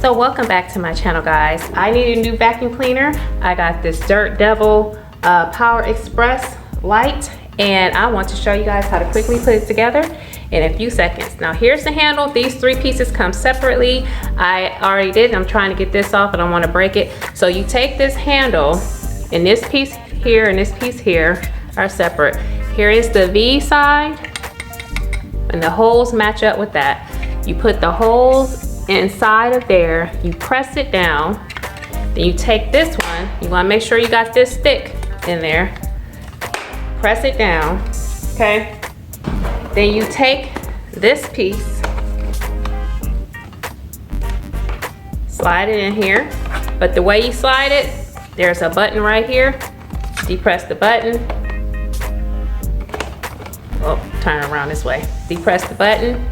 So welcome back to my channel, guys. I need a new vacuum cleaner. I got this Dirt Devil Power Express light, and I want to show you guys how to quickly put it together in a few seconds. Now here's the handle. These three pieces come separately. I already did. I'm trying to get this off. I don't want to break it. So you take this handle, and this piece here and this piece here are separate. Here is the V side, and the holes match up with that. You put the holes inside of there, you press it down, then you take this one, you want to make sure you got this stick in there, press it down, okay? Then you take this piece, slide it in here, but the way you slide it, there's a button right here. Depress the button. Oh, turn around this way. Depress the button.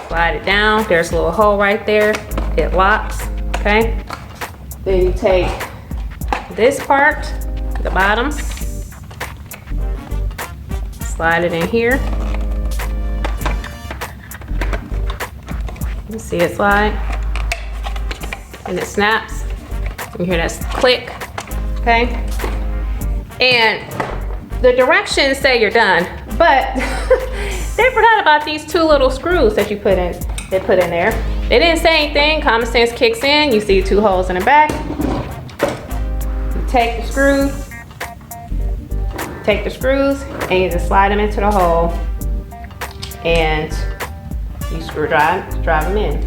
Slide it down. There's a little hole right there. It locks, okay? Then you take this part, the bottom, slide it in here. You see it slide, and it snaps. You hear that click, okay? And the directions say you're done, but they forgot about these two little screws that they put in there. They didn't say anything. Common sense kicks in. You see two holes in the back. You take the screws, and you just slide them into the hole, and you drive them in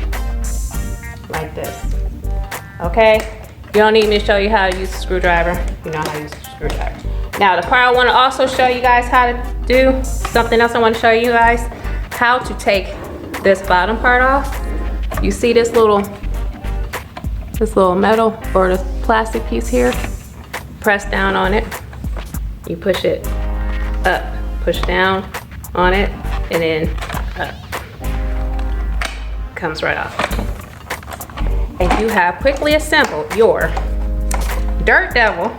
like this. Okay? You don't need me to show you how to use a screwdriver. You know how to use a screwdriver. Now the part I want to also show you guys how to do, something else I want to show you guys, how to take this bottom part off. You see this little metal or this plastic piece here? Press down on it. You push it up, push down on it, and then up. Comes right off. And you have quickly assembled your Dirt Devil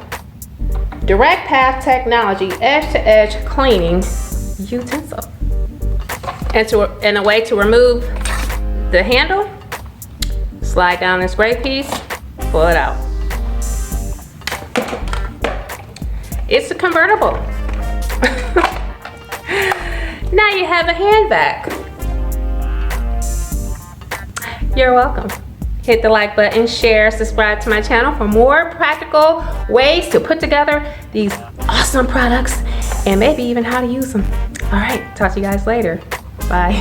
Direct Path Technology edge-to-edge cleaning utensil. And a way to remove the handle, slide down this gray piece, pull it out. It's a convertible. Now you have a hand vac. You're welcome. Hit the like button, share, subscribe to my channel for more practical ways to put together these awesome products and maybe even how to use them. All right, talk to you guys later. Bye.